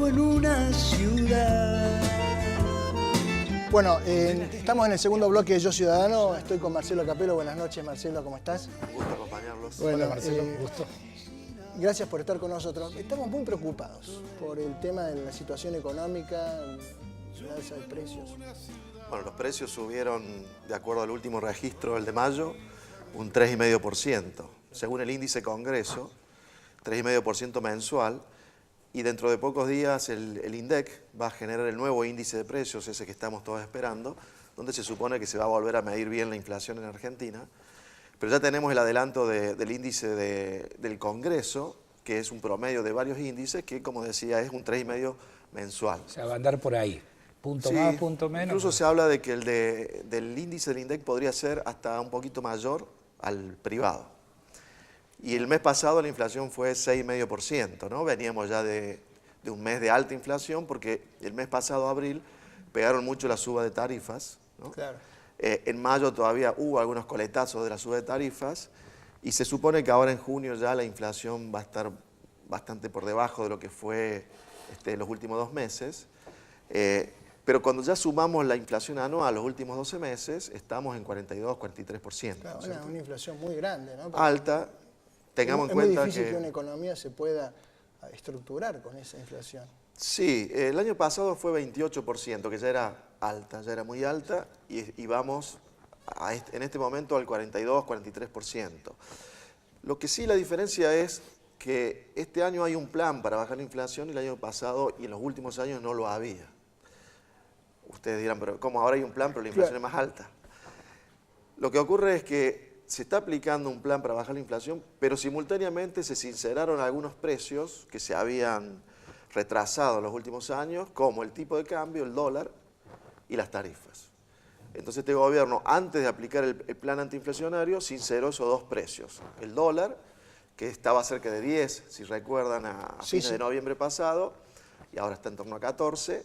en una ciudad. Bueno, estamos en el segundo bloque de Yo Ciudadano. Estoy con Marcelo Capelo. Buenas noches, Marcelo, ¿cómo estás? Un gusto acompañarlos. Bueno, hola Marcelo, gusto. Gracias por estar con nosotros. Estamos muy preocupados por el tema de la situación económica, la alza de precios. Bueno, los precios subieron, de acuerdo al último registro, el de mayo, un 3,5%. Según el índice Congreso, 3,5% mensual. Y dentro de pocos días el INDEC va a generar el nuevo índice de precios, ese que estamos todos esperando, donde se supone que se va a volver a medir bien la inflación en Argentina. Pero ya tenemos el adelanto del índice del Congreso, que es un promedio de varios índices, que como decía es un 3,5% mensual. O sea, va a andar por ahí, punto más, punto menos. Incluso se habla de que el del índice del INDEC podría ser hasta un poquito mayor al privado. Y el mes pasado la inflación fue 6,5%, ¿no? Veníamos ya de un mes de alta inflación porque el mes pasado, abril, pegaron mucho la suba de tarifas, ¿no? Claro. En mayo todavía hubo algunos coletazos de la suba de tarifas y se supone que ahora en junio ya la inflación va a estar bastante por debajo de lo que fue los últimos 2 meses. Pero cuando ya sumamos la inflación anual los últimos 12 meses, estamos en 42, 43%. Claro, una inflación muy grande, ¿no? Alta. Tengamos en cuenta es muy difícil que una economía se pueda estructurar con esa inflación. Sí, el año pasado fue 28%, que ya era alta, ya era muy alta, y vamos en este momento al 42, 43%. Lo que sí la diferencia es que este año hay un plan para bajar la inflación y el año pasado y en los últimos años no lo había. Ustedes dirán, pero ¿cómo ahora hay un plan pero la inflación es más alta? Lo que ocurre es que se está aplicando un plan para bajar la inflación, pero simultáneamente se sinceraron algunos precios que se habían retrasado en los últimos años, como el tipo de cambio, el dólar y las tarifas. Entonces este gobierno, antes de aplicar el plan antiinflacionario, sinceró esos 2 precios. El dólar, que estaba cerca de 10, si recuerdan, a fines de noviembre pasado, y ahora está en torno a 14,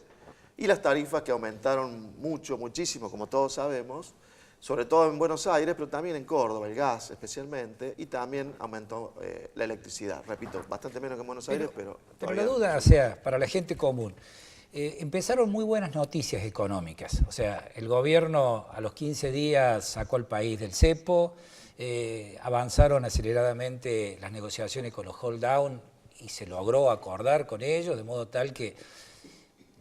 y las tarifas que aumentaron muchísimo, como todos sabemos, sobre todo en Buenos Aires, pero también en Córdoba, el gas especialmente, y también aumentó la electricidad. Repito, bastante menos que en Buenos Aires, pero la duda, o sea, para la gente común, empezaron muy buenas noticias económicas. O sea, el gobierno a los 15 días sacó al país del cepo, avanzaron aceleradamente las negociaciones con los hold down y se logró acordar con ellos, de modo tal que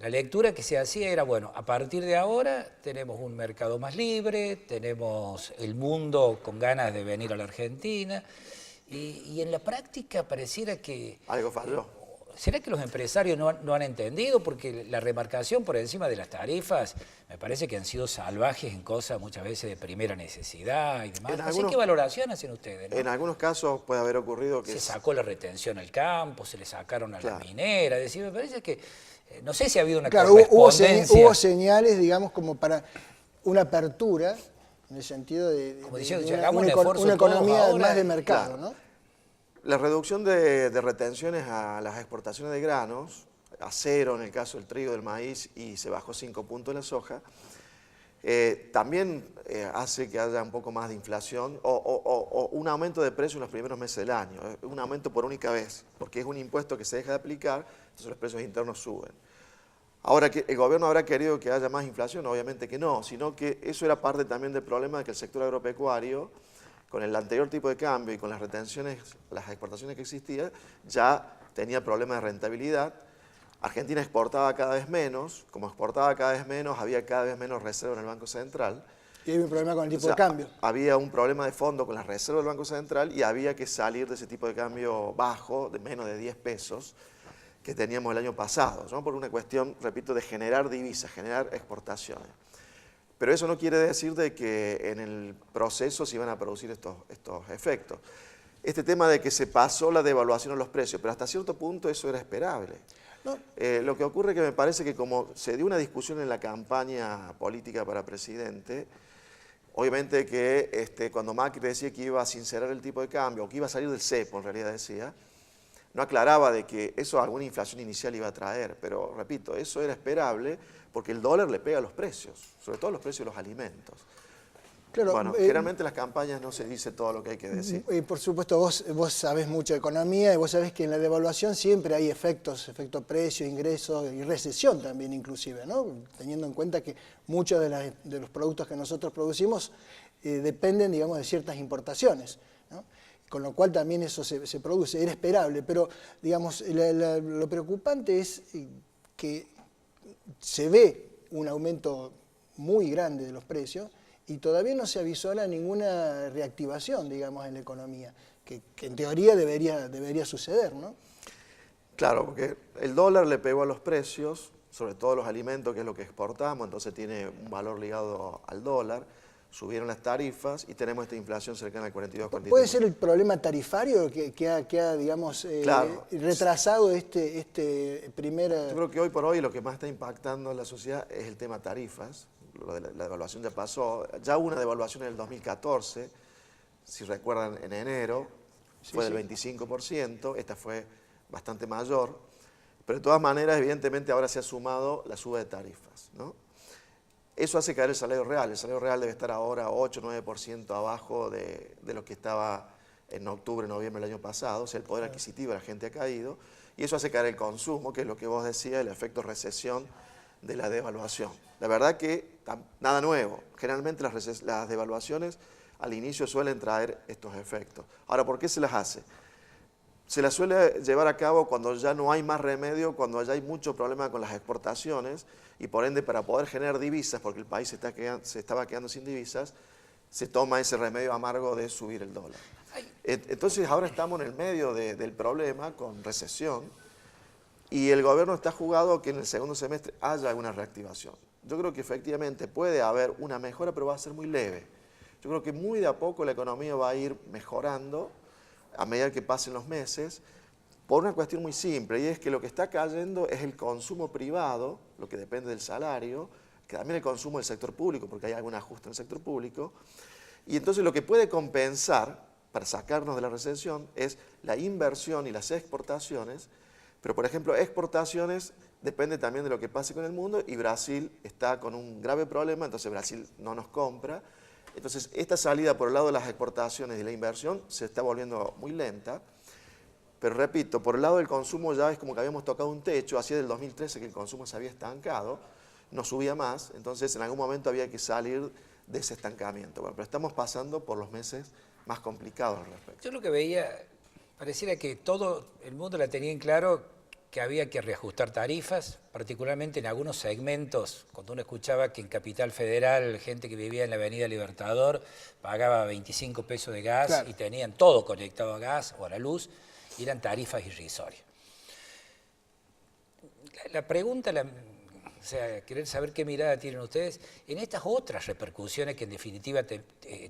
la lectura que se hacía era, bueno, a partir de ahora tenemos un mercado más libre, tenemos el mundo con ganas de venir a la Argentina y en la práctica pareciera que... Algo falló. ¿Será que los empresarios no han entendido? Porque la remarcación por encima de las tarifas me parece que han sido salvajes en cosas muchas veces de primera necesidad y demás. Así que valoración hacen ustedes, ¿no? En algunos casos puede haber ocurrido que... Se sacó la retención al campo, se le sacaron a la minera, es decir, me parece que... No sé si ha habido una correspondencia. Hubo señales, digamos, como para una apertura, en el sentido de una economía ahora, más de mercado, ¿no? La reducción de retenciones a las exportaciones de granos, a 0 en el caso del trigo, del maíz, y se bajó 5 puntos en la soja, también hace que haya un poco más de inflación o un aumento de precio en los primeros meses del año, un aumento por única vez, porque es un impuesto que se deja de aplicar, entonces los precios internos suben. Ahora, ¿que el gobierno habrá querido que haya más inflación? Obviamente que no, sino que eso era parte también del problema de que el sector agropecuario, con el anterior tipo de cambio y con las retenciones, las exportaciones que existían, ya tenía problemas de rentabilidad. Argentina exportaba cada vez menos, como exportaba cada vez menos, había cada vez menos reserva en el Banco Central. Y había un problema con el tipo de cambio. Había un problema de fondo con las reservas del Banco Central y había que salir de ese tipo de cambio bajo, de menos de 10 pesos, que teníamos el año pasado, ¿no? Por una cuestión, repito, de generar divisas, generar exportaciones. Pero eso no quiere decir de que en el proceso se iban a producir estos efectos. Este tema de que se pasó la devaluación de los precios, pero hasta cierto punto eso era esperable. No. Lo que ocurre es que me parece que como se dio una discusión en la campaña política para presidente, obviamente que cuando Macri decía que iba a sincerar el tipo de cambio, o que iba a salir del cepo, en realidad decía, no aclaraba de que eso alguna inflación inicial iba a traer, pero repito, eso era esperable porque el dólar le pega a los precios, sobre todo a los precios de los alimentos. Claro, bueno, generalmente en las campañas no se dice todo lo que hay que decir. Por supuesto, vos sabés mucho de economía y vos sabés que en la devaluación siempre hay efecto precio, ingresos y recesión también inclusive, ¿no? Teniendo en cuenta que muchos de los productos que nosotros producimos dependen, digamos, de ciertas importaciones, ¿no? Con lo cual también eso se produce, era esperable, pero digamos, lo preocupante es que se ve un aumento muy grande de los precios y todavía no se avisora ninguna reactivación, digamos, en la economía, que en teoría debería suceder, ¿no? Claro, porque el dólar le pegó a los precios, sobre todo los alimentos, que es lo que exportamos, entonces tiene un valor ligado al dólar. Subieron las tarifas y tenemos esta inflación cercana al 42-43%. ¿Puede ser el problema tarifario que ha digamos, claro, retrasado este primer... Yo creo que hoy por hoy lo que más está impactando en la sociedad es el tema tarifas. Lo de la devaluación ya pasó. Ya hubo una devaluación en el 2014, si recuerdan, en enero, fue del 25%, esta fue bastante mayor, pero de todas maneras, evidentemente, ahora se ha sumado la suba de tarifas, ¿no? Eso hace caer el salario real debe estar ahora 8-9% abajo de lo que estaba en octubre, noviembre del año pasado, o sea, el poder adquisitivo de la gente ha caído, y eso hace caer el consumo, que es lo que vos decías, el efecto recesión de la devaluación. La verdad que nada nuevo, generalmente las devaluaciones al inicio suelen traer estos efectos. Ahora, ¿por qué se las hace? Se las suele llevar a cabo cuando ya no hay más remedio, cuando ya hay mucho problema con las exportaciones y por ende para poder generar divisas, porque el país se estaba quedando sin divisas, se toma ese remedio amargo de subir el dólar. Entonces ahora estamos en el medio del problema con recesión y el gobierno está jugado que en el segundo semestre haya una reactivación. Yo creo que efectivamente puede haber una mejora, pero va a ser muy leve. Yo creo que muy de a poco la economía va a ir mejorando a medida que pasen los meses, por una cuestión muy simple, y es que lo que está cayendo es el consumo privado, lo que depende del salario, que también el consumo del sector público, porque hay algún ajuste en el sector público, y entonces lo que puede compensar para sacarnos de la recesión es la inversión y las exportaciones, pero por ejemplo, exportaciones depende también de lo que pase con el mundo, y Brasil está con un grave problema, entonces Brasil no nos compra. Entonces, esta salida por el lado de las exportaciones y la inversión se está volviendo muy lenta, pero repito, por el lado del consumo ya es como que habíamos tocado un techo, así del 2013 que el consumo se había estancado, no subía más, entonces en algún momento había que salir de ese estancamiento. Bueno, pero estamos pasando por los meses más complicados al respecto. Yo lo que veía, pareciera que todo el mundo la tenía en claro, que había que reajustar tarifas, particularmente en algunos segmentos, cuando uno escuchaba que en Capital Federal, gente que vivía en la Avenida Libertador, pagaba 25 pesos de gas, claro, y tenían todo conectado a gas o a la luz, y eran tarifas irrisorias. La pregunta, o sea, querer saber qué mirada tienen ustedes en estas otras repercusiones que en definitiva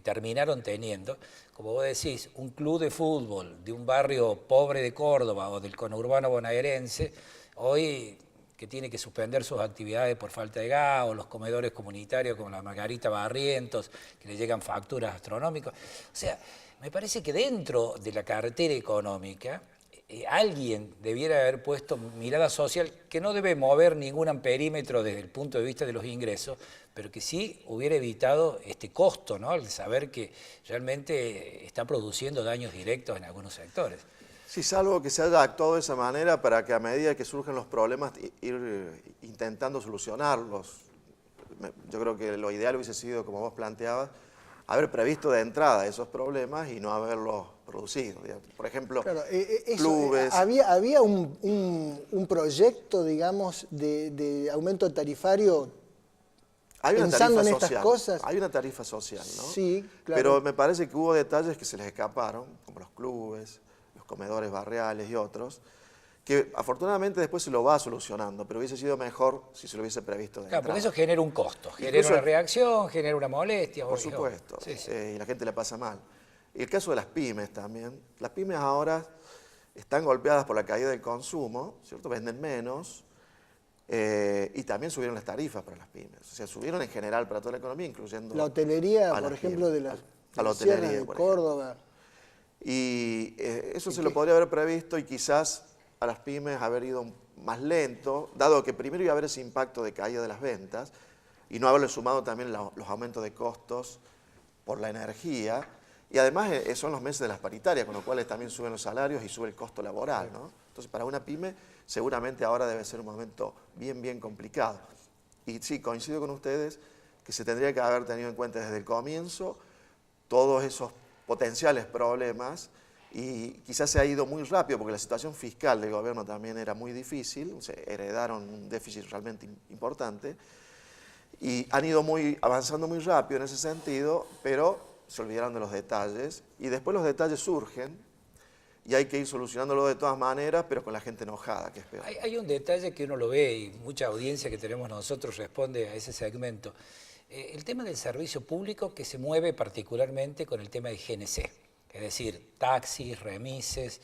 terminaron teniendo, como vos decís, un club de fútbol de un barrio pobre de Córdoba o del conurbano bonaerense, hoy que tiene que suspender sus actividades por falta de gas, o los comedores comunitarios como la Margarita Barrientos, que le llegan facturas astronómicas. O sea, me parece que dentro de la cartera económica alguien debiera haber puesto mirada social, que no debe mover ningún amperímetro desde el punto de vista de los ingresos, pero que sí hubiera evitado este costo, ¿no? El saber que realmente está produciendo daños directos en algunos sectores. Sí, salvo que se haya actuado de esa manera para que a medida que surgen los problemas ir intentando solucionarlos. Yo creo que lo ideal hubiese sido, como vos planteabas, haber previsto de entrada esos problemas y no haberlos producido. Por ejemplo, claro, clubes... Había un proyecto, digamos, de aumento tarifario pensando en estas cosas. Hay una tarifa social, ¿no? Sí, claro. Pero me parece que hubo detalles que se les escaparon, como los clubes, los comedores barriales y otros, que afortunadamente después se lo va solucionando, pero hubiese sido mejor si se lo hubiese previsto de entrada. Porque eso genera un costo, genera una reacción, genera una molestia. Por supuesto, sí, sí. Y la gente la pasa mal. Y el caso de las pymes también. Las pymes ahora están golpeadas por la caída del consumo, ¿cierto? Venden menos, y también subieron las tarifas para las pymes. O sea, subieron en general para toda la economía, incluyendo la hotelería, por ejemplo, de la hotelería de Córdoba. Y eso se lo podría haber previsto y quizás a las pymes haber ido más lento, dado que primero iba a haber ese impacto de caída de las ventas y no haberle sumado también los aumentos de costos por la energía, y además son los meses de las paritarias, con lo cual también suben los salarios y sube el costo laboral, ¿no? Entonces, para una pyme, seguramente ahora debe ser un momento bien complicado. Y sí, coincido con ustedes que se tendría que haber tenido en cuenta desde el comienzo todos esos potenciales problemas, y quizás se ha ido muy rápido porque la situación fiscal del gobierno también era muy difícil, se heredaron un déficit realmente importante, y han ido avanzando muy rápido en ese sentido, pero se olvidaron de los detalles, y después los detalles surgen, y hay que ir solucionándolo de todas maneras, pero con la gente enojada, que es peor. Hay un detalle que uno lo ve y mucha audiencia que tenemos nosotros responde a ese segmento. El tema del servicio público que se mueve particularmente con el tema de GNC, es decir, taxis, remises.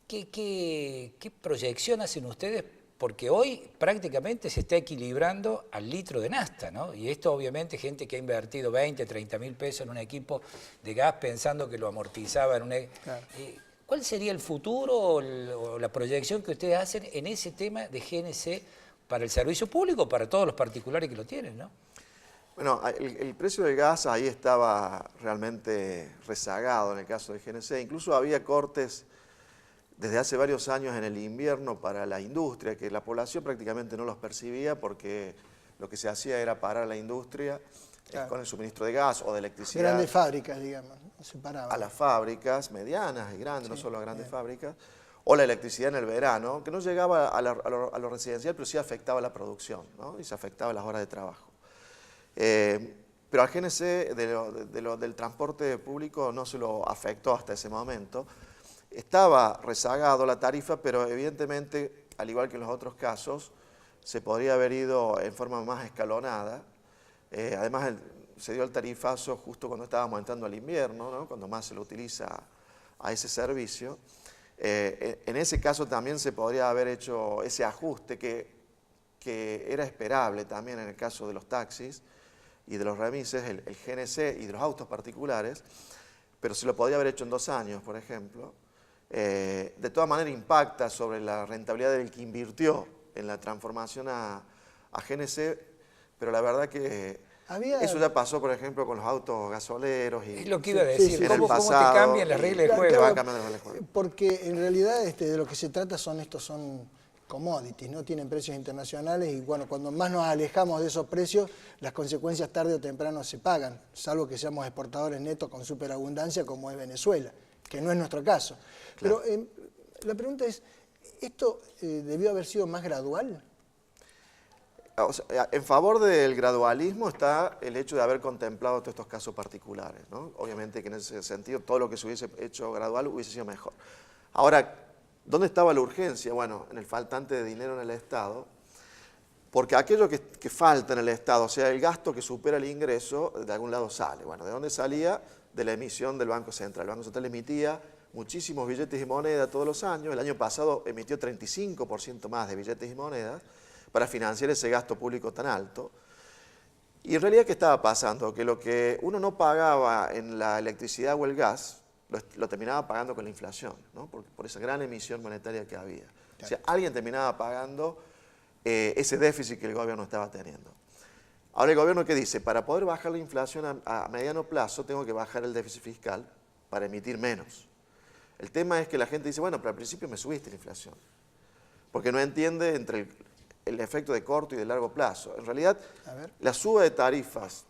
¿Qué proyección hacen ustedes? Porque hoy prácticamente se está equilibrando al litro de nafta, ¿no? Y esto obviamente gente que ha invertido 20, 30 mil pesos en un equipo de gas pensando que lo amortizaba en un... Claro. ¿Cuál sería el futuro o la proyección que ustedes hacen en ese tema de GNC para el servicio público, para todos los particulares que lo tienen, ¿no? Bueno, el precio del gas ahí estaba realmente rezagado en el caso de GNC. Incluso había cortes desde hace varios años en el invierno para la industria, que la población prácticamente no los percibía porque lo que se hacía era parar la industria con el suministro de gas o de electricidad. Grandes fábricas, digamos, ¿no? Se paraban. A las fábricas medianas y grandes, no solo a grandes fábricas, o la electricidad en el verano, que no llegaba a lo residencial, pero sí afectaba la producción, ¿no? Y se afectaba las horas de trabajo. Pero al GNC del transporte público no se lo afectó hasta ese momento. Estaba rezagado la tarifa, pero evidentemente, al igual que en los otros casos, se podría haber ido en forma más escalonada. Además, se dio el tarifazo justo cuando estábamos entrando al invierno, ¿no? Cuando más se lo utiliza a ese servicio. En ese caso también se podría haber hecho ese ajuste que era esperable también en el caso de los taxis y de los remises, el GNC y de los autos particulares, pero se lo podría haber hecho en 2 años, por ejemplo. De todas maneras impacta sobre la rentabilidad del que invirtió en la transformación a GNC, pero la verdad que eso ya pasó, por ejemplo, con los autos gasoleros. Y es lo que iba a decir, sí, ¿Cómo te cambian las reglas de juego? Van cambiando las reglas de juego. Porque en realidad de lo que se trata son commodities, ¿no? Tienen precios internacionales y bueno, cuando más nos alejamos de esos precios, las consecuencias tarde o temprano se pagan, salvo que seamos exportadores netos con superabundancia como es Venezuela, que no es nuestro caso. Claro. Pero la pregunta es, ¿esto debió haber sido más gradual? O sea, en favor del gradualismo está el hecho de haber contemplado todos estos casos particulares, ¿no? Obviamente que en ese sentido todo lo que se hubiese hecho gradual hubiese sido mejor. Ahora, ¿dónde estaba la urgencia? Bueno, en el faltante de dinero en el Estado, porque aquello que falta en el Estado, o sea, el gasto que supera el ingreso, de algún lado sale. Bueno, ¿de dónde salía? De la emisión del Banco Central. El Banco Central emitía muchísimos billetes y monedas todos los años. El año pasado emitió 35% más de billetes y monedas para financiar ese gasto público tan alto. Y en realidad, ¿qué estaba pasando? Que lo que uno no pagaba en la electricidad o el gas, lo terminaba pagando con la inflación, ¿no? Por esa gran emisión monetaria que había. Claro. O sea, alguien terminaba pagando ese déficit que el gobierno estaba teniendo. Ahora, ¿el gobierno qué dice? Para poder bajar la inflación a mediano plazo, tengo que bajar el déficit fiscal para emitir menos. El tema es que la gente dice, bueno, pero al principio me subiste la inflación. Porque no entiende entre el efecto de corto y de largo plazo. En realidad, la suba de tarifas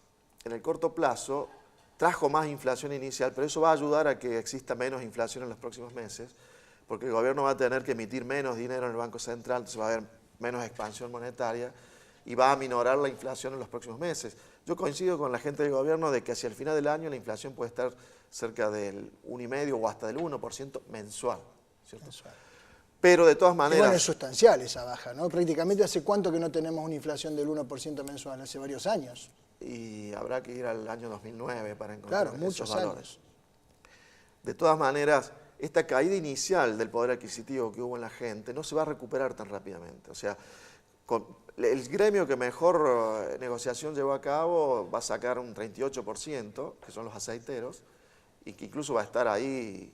en el corto plazo trajo más inflación inicial, pero eso va a ayudar a que exista menos inflación en los próximos meses, porque el gobierno va a tener que emitir menos dinero en el Banco Central, entonces va a haber menos expansión monetaria y va a aminorar la inflación en los próximos meses. Yo coincido con la gente del gobierno de que hacia el final del año la inflación puede estar cerca del 1,5% o hasta del 1% mensual, ¿cierto? Mensual. Pero de todas maneras... Y bueno, es sustancial esa baja, ¿no? Prácticamente ¿hace cuánto que no tenemos una inflación del 1% mensual? Hace varios años. Y habrá que ir al año 2009 para encontrar muchos esos valores. Años. De todas maneras, esta caída inicial del poder adquisitivo que hubo en la gente no se va a recuperar tan rápidamente. O sea, el gremio que mejor negociación llevó a cabo va a sacar un 38%, que son los aceiteros, y que incluso va a estar ahí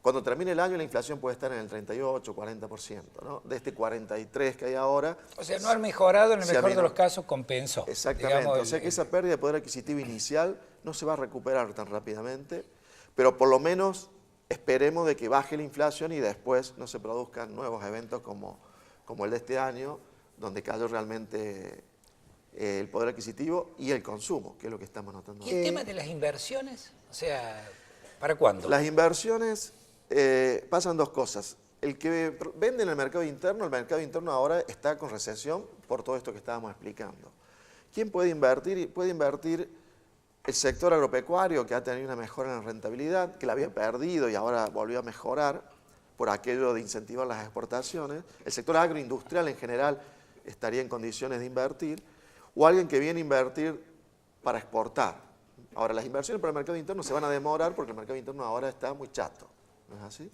Cuando termine el año la inflación puede estar en el 38, 40%, ¿no? De este 43 que hay ahora. O sea, no ha mejorado, en el se mejor de aminoró. los casos compensó. Exactamente, Digamos, o sea que esa pérdida de poder adquisitivo inicial no se va a recuperar tan rápidamente, pero por lo menos esperemos de que baje la inflación y después no se produzcan nuevos eventos como el de este año, donde cayó realmente el poder adquisitivo y el consumo, que es lo que estamos notando. ¿Y el tema de las inversiones? O sea, ¿para cuándo? Las inversiones, pasan dos cosas. El que vende en el mercado interno ahora está con recesión por todo esto que estábamos explicando. ¿Quién puede invertir? Puede invertir el sector agropecuario, que ha tenido una mejora en la rentabilidad, que la había perdido y ahora volvió a mejorar por aquello de incentivar las exportaciones. El sector agroindustrial en general estaría en condiciones de invertir, o alguien que viene a invertir para exportar. Ahora, las inversiones para el mercado interno se van a demorar porque el mercado interno ahora está muy chato, ¿no es así?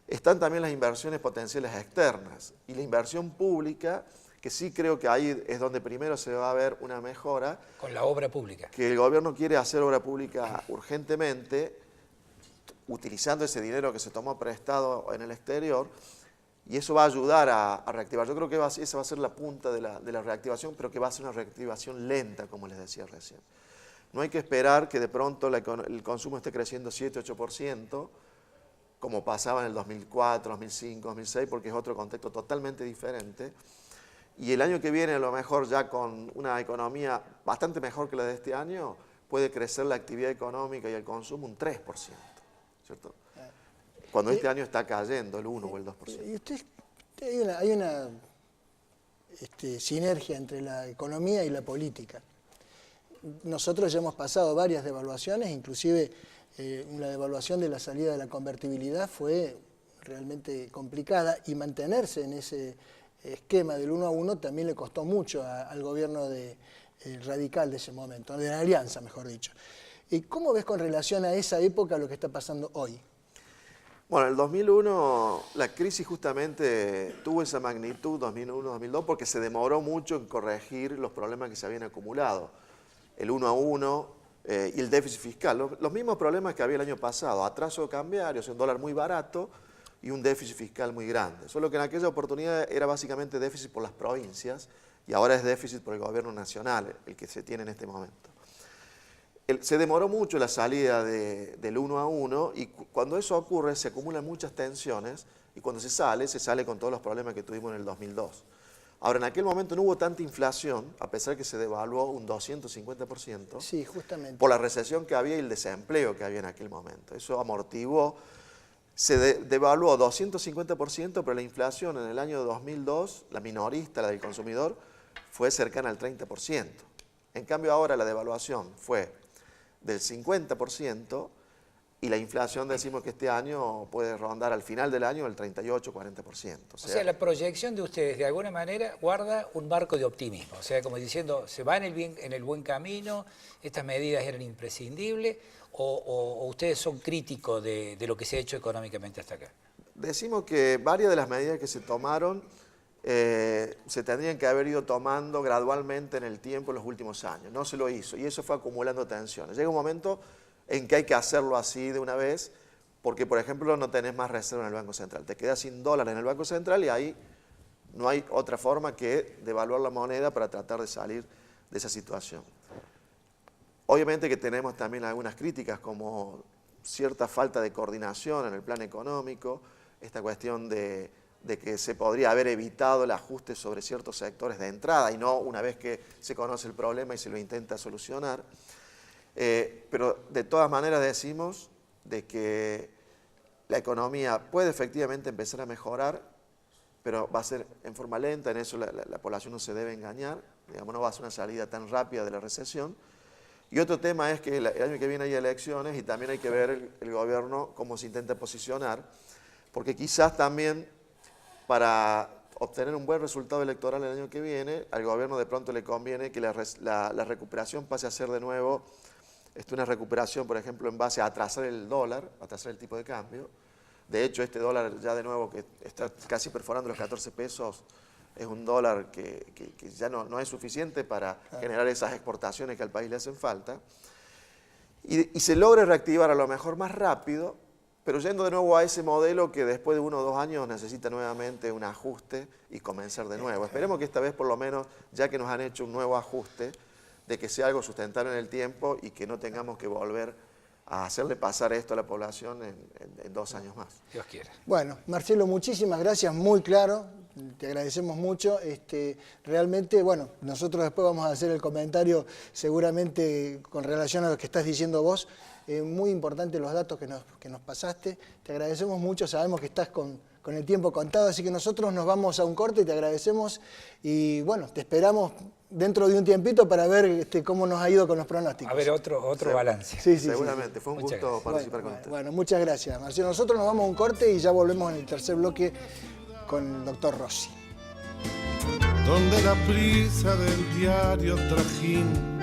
Están también las inversiones potenciales externas y la inversión pública, que sí creo que ahí es donde primero se va a ver una mejora. Con la obra pública. Que el gobierno quiere hacer obra pública urgentemente, utilizando ese dinero que se tomó prestado en el exterior, y eso va a ayudar a reactivar. Yo creo que esa va a ser la punta de la reactivación, pero que va a ser una reactivación lenta, como les decía recién. No hay que esperar que de pronto el consumo esté creciendo 7-8%, como pasaba en el 2004, 2005, 2006, porque es otro contexto totalmente diferente. Y el año que viene, a lo mejor ya con una economía bastante mejor que la de este año, puede crecer la actividad económica y el consumo un 3%, ¿cierto? Cuando este año está cayendo el 1 o el 2%. Y hay una sinergia entre la economía y la política. Nosotros ya hemos pasado varias devaluaciones, inclusive la devaluación de la salida de la convertibilidad fue realmente complicada y mantenerse en ese esquema del 1 a 1 también le costó mucho al gobierno radical de ese momento, de la alianza, mejor dicho. ¿Y cómo ves con relación a esa época lo que está pasando hoy? Bueno, en el 2001 la crisis justamente tuvo esa magnitud, 2001-2002, porque se demoró mucho en corregir los problemas que se habían acumulado. El 1 a 1 y el déficit fiscal, los mismos problemas que había el año pasado, atraso cambiario, un dólar muy barato y un déficit fiscal muy grande. Solo que en aquella oportunidad era básicamente déficit por las provincias y ahora es déficit por el gobierno nacional, el que se tiene en este momento. Se demoró mucho la salida del 1 a 1 y cuando eso ocurre se acumulan muchas tensiones y cuando se sale con todos los problemas que tuvimos en el 2002. Ahora, en aquel momento no hubo tanta inflación, a pesar que se devaluó un 250%, sí, justamente, por la recesión que había y el desempleo que había en aquel momento. Eso amortiguó, se devaluó 250%, pero la inflación en el año 2002, la minorista, la del consumidor, fue cercana al 30%. En cambio ahora la devaluación fue del 50% y la inflación decimos que este año puede rondar al final del año el 38-40%. O sea, la proyección de ustedes de alguna manera guarda un marco de optimismo. O sea, como diciendo, se va en el buen camino, estas medidas eran imprescindibles, o ustedes son críticos de lo que se ha hecho económicamente hasta acá. Decimos que varias de las medidas que se tomaron se tendrían que haber ido tomando gradualmente en el tiempo en los últimos años. No se lo hizo y eso fue acumulando tensiones. Llega un momento en que hay que hacerlo así de una vez porque, por ejemplo, no tenés más reserva en el Banco Central. Te quedas sin dólares en el Banco Central y ahí no hay otra forma que devaluar la moneda para tratar de salir de esa situación. Obviamente que tenemos también algunas críticas como cierta falta de coordinación en el plan económico, esta cuestión de que se podría haber evitado el ajuste sobre ciertos sectores de entrada y no una vez que se conoce el problema y se lo intenta solucionar. Pero de todas maneras decimos de que la economía puede efectivamente empezar a mejorar, pero va a ser en forma lenta, en eso la población no se debe engañar, digamos, no va a ser una salida tan rápida de la recesión. Y otro tema es que el año que viene hay elecciones y también hay que ver el gobierno cómo se intenta posicionar, porque quizás también para obtener un buen resultado electoral el año que viene, al gobierno de pronto le conviene que la recuperación pase a ser de nuevo una recuperación, por ejemplo, en base a atrasar el dólar, atrasar el tipo de cambio. De hecho, este dólar ya de nuevo que está casi perforando los 14 pesos, es un dólar que ya no es suficiente para generar esas exportaciones que al país le hacen falta. Y se logra reactivar a lo mejor más rápido, pero yendo de nuevo a ese modelo que después de 1 o 2 años necesita nuevamente un ajuste y comenzar de nuevo. Esperemos que esta vez por lo menos, ya que nos han hecho un nuevo ajuste, de que sea algo sustentable en el tiempo y que no tengamos que volver a hacerle pasar esto a la población en 2 años más. Dios quiera. Bueno, Marcelo, muchísimas gracias, muy claro, te agradecemos mucho. Realmente, bueno, nosotros después vamos a hacer el comentario seguramente con relación a lo que estás diciendo vos. Muy importante los datos que nos pasaste, te agradecemos mucho, sabemos que estás con el tiempo contado, así que nosotros nos vamos a un corte y te agradecemos y bueno, te esperamos dentro de un tiempito para ver cómo nos ha ido con los pronósticos. A ver, otro balance. Sí, seguramente, fue un Muchas gusto gracias. participar con usted. Bueno, muchas gracias, Marcelo. Nosotros nos vamos a un corte y ya volvemos en el tercer bloque con el doctor Rossi. Donde la prisa del diario trajín